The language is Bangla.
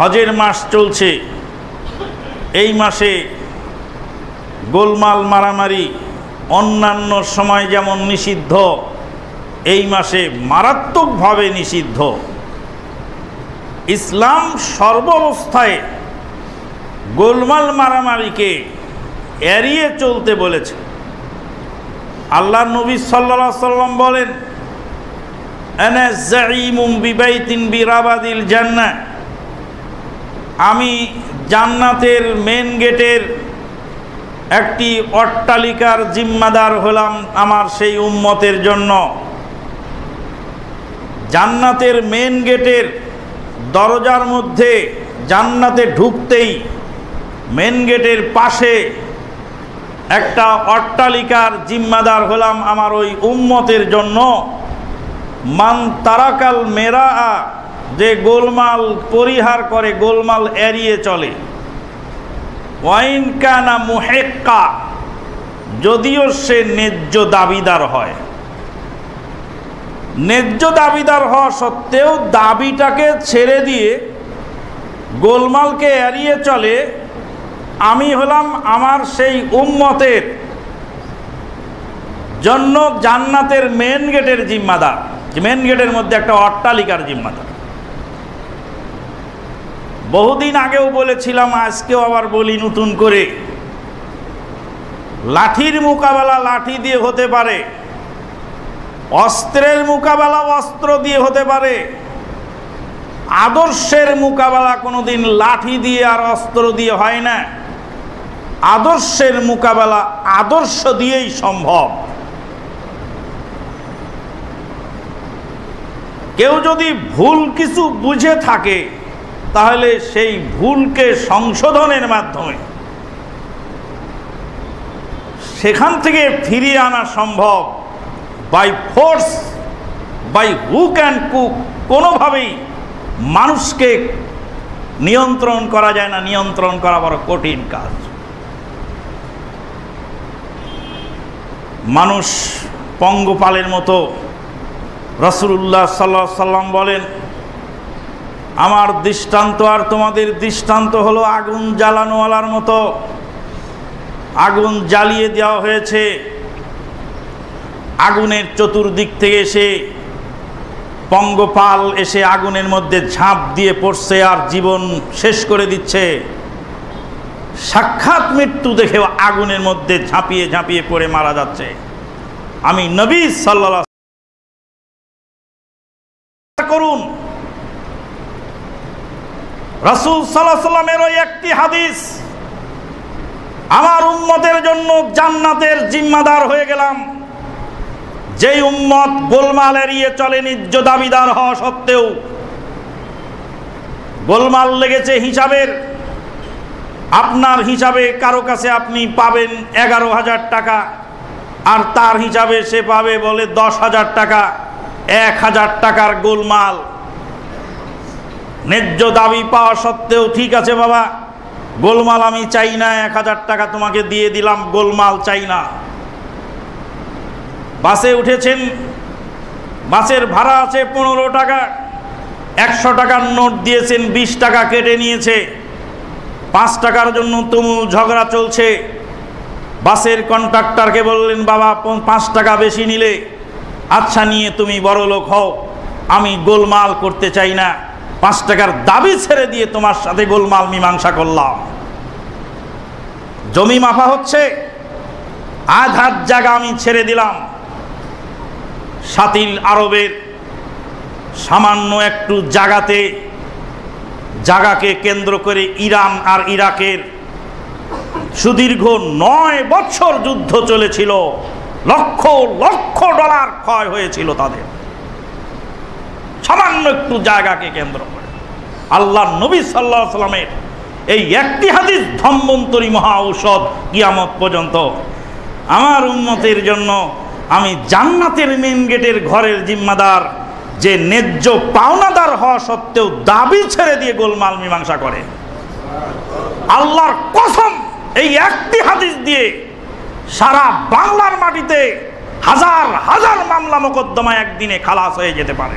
হজের মাস চলছে। এই মাসে গোলমাল মারামারি অন্যান্য সময় যেমন নিষিদ্ধ, এই মাসে মারাত্মকভাবে নিষিদ্ধ। ইসলাম সর্বাবস্থায় গোলমাল মারামারিকে এড়িয়ে চলতে বলেছে। আল্লাহ নবী সাল্লাল্লাহু আলাইহি সাল্লাম বলেন, আনা যাঈমুম বিবাইতিন বিরাবাদিল জান্নাহ, আমি জান্নাতের মেন গেটের একটি অট্টালিকার জিম্মাদার হলাম আমার সেই উম্মতের জন্য। জান্নাতের মেন গেটের দরজার মধ্যে জান্নাতে ঢুকতেই মেন গেটের পাশে একটা অট্টালিকার জিম্মাদার হলাম আমার ওই উম্মতের জন্য। মান তারাকাল মেরা, যে গোলমাল পরিহার করে, গোলমাল এড়িয়ে চলে। ওয়াইন কানা মুহিক্কা, যদিও সে ন্যায্য দাবিদার হয়। ন্যায্য দাবিদার হওয়া সত্ত্বেও দাবিটাকে ছেড়ে দিয়ে গোলমালকে এড়িয়ে চলে, আমি হলাম আমার সেই উম্মতের জন্য জান্নাতের মেন গেটের জিম্মাদার। মেন গেটের মধ্যে একটা অট্টালিকার জিম্মাদার। বহুদিন আগেও বলেছিলাম, আজকেও আবার বলি নতুন করে, লাঠির মোকাবেলা লাঠি দিয়ে হতে পারে, অস্ত্রের মোকাবেলা অস্ত্র দিয়ে হতে পারে, আদর্শের মোকাবেলা কোনোদিন লাঠি দিয়ে আর অস্ত্র দিয়ে হয় না। আদর্শের মোকাবেলা আদর্শ দিয়েই সম্ভব। কেউ যদি ভুল কিছু বুঝে থাকে, তাহলে সেই ভুলকে সংশোধনের মাধ্যমে সেখান থেকে ফিরিয়ে আনা সম্ভব। By force, by hook and কুক কোনোভাবেই মানুষকে নিয়ন্ত্রণ করা যায় না। নিয়ন্ত্রণ করা বড় কঠিন কাজ। মানুষ পঙ্গপালের মতো। রাসূলুল্লাহ সাল্লাল্লাহু আলাইহি সাল্লাম বলেন, আমার দৃষ্টান্ত আর তোমাদের দৃষ্টান্ত হলো আগুন জ্বালানোওয়ালার মতো। আগুন জ্বালিয়ে দেওয়া হয়েছে, আগুনের চতুর্দিক থেকে এসে পঙ্গপাল এসে আগুনের মধ্যে ঝাঁপ দিয়ে পড়ছে আর জীবন শেষ করে দিচ্ছে। সাক্ষাৎ মৃত্যু দেখেও আগুনের মধ্যে ঝাঁপিয়ে ঝাঁপিয়ে পড়ে মারা যাচ্ছে। আমি নবী সাল্লাল্লাহু আলাইহি ওয়াসাল্লাম করুন, রাসূল সাল্লাল্লাহু আলাইহি ওয়াসাল্লামের ওই একটি হাদিস, আমার উম্মতের জন্য জান্নাতের জিম্মাদার হয়ে গেলাম। যেই উম্মত গোলমাল এড়িয়ে চলে ন্যায্য দাবিদার হওয়া সত্ত্বেও। গোলমাল লেগেছে হিসাবের, আপনার হিসাবে কারো কাছে আপনি পাবেন 11,000 টাকা, আর তার হিসাবে সে পাবে বলে 10,000 টাকা। 1,000 টাকার গোলমাল। ন্যায্য দাবি পাওয়া সত্ত্বেও, ঠিক আছে বাবা, গোলমাল আমি চাই না, 1,000 টাকা তোমাকে দিয়ে দিলাম, গোলমাল চাই না। বাসে উঠেছেন, বাসের ভাড়া আছে 15 টাকা, 100 টাকার নোট দিয়েছেন, 20 টাকা কেটে নিয়েছে। 5 টাকার জন্য তুমুল ঝগড়া চলছে। বাসের কন্ডাক্টরকে বললেন, বাবা 5 টাকা বেশি নিলে, আচ্ছা নিয়ে তুমি বড় লোক হও, আমি গোলমাল করতে চাই না, 5 টাকার দাবি ছেড়ে দিয়ে তোমার সাথে গোলমাল মীমাংসা করলাম। জমি মাফা হচ্ছে, আধার জায়গা আমি ছেড়ে দিলাম। সাতিল আরবের সামান্য একটু জায়গাকে কেন্দ্র করে ইরান আর ইরাকের সুদীর্ঘ 9 বছর যুদ্ধ চলেছিল। লক্ষ লক্ষ ডলার ক্ষয় হয়েছিল তাদের, সামান্য একটু জায়গাকে কেন্দ্র করে। আল্লাহর নবী সাল্লাল্লাহু আলাইহি ওয়াসাল্লামের এই একটি হাদিস ধম্বন্তরী মহা ঔষধ কিয়ামত পর্যন্ত। আমার উম্মতের জন্য আমি জান্নাতের মেন গেটের ঘরের জিম্মাদার, যে ন্যায্য পাওনাদার হওয়া সত্ত্বেও দাবি ছেড়ে দিয়ে গোলমাল মীমাংসা করে। আল্লাহর কসম, এই একটি হাদিস দিয়ে সারা বাংলার মাটিতে হাজার হাজার মামলা মোকদ্দমা একদিনে খালাস হয়ে যেতে পারে।